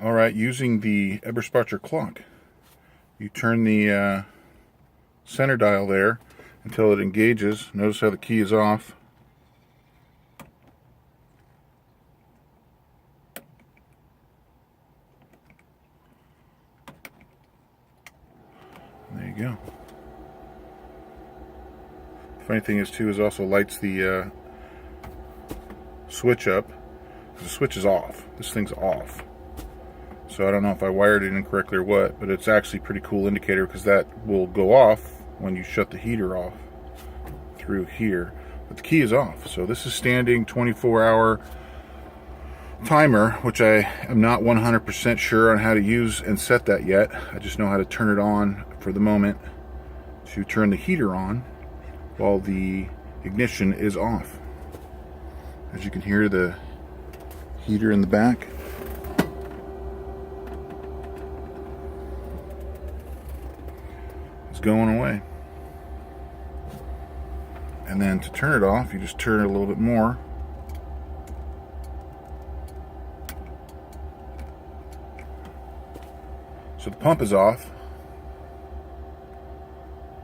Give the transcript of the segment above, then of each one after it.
Alright, using the Eberspacher clock, you turn the center dial there until it engages. Notice how the key is off. There you go. Funny thing is too, is also lights the switch up. The switch is off. This thing's off. So I don't know if I wired it incorrectly or what, but it's actually a pretty cool indicator because that will go off when you shut the heater off through here. But the key is off. So this is standing 24-hour timer, which I am not 100% sure on how to use and set that yet. I just know how to turn it on for the moment to turn the heater on while the ignition is off. As you can hear, the heater in the back. It's going away. And then to turn it off, you just turn it a little bit more. So the pump is off,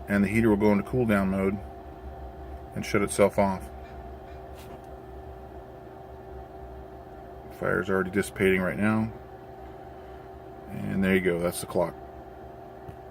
and the heater will go into cool down mode and shut itself off. Fire's already dissipating right now. And there you go, that's the clock.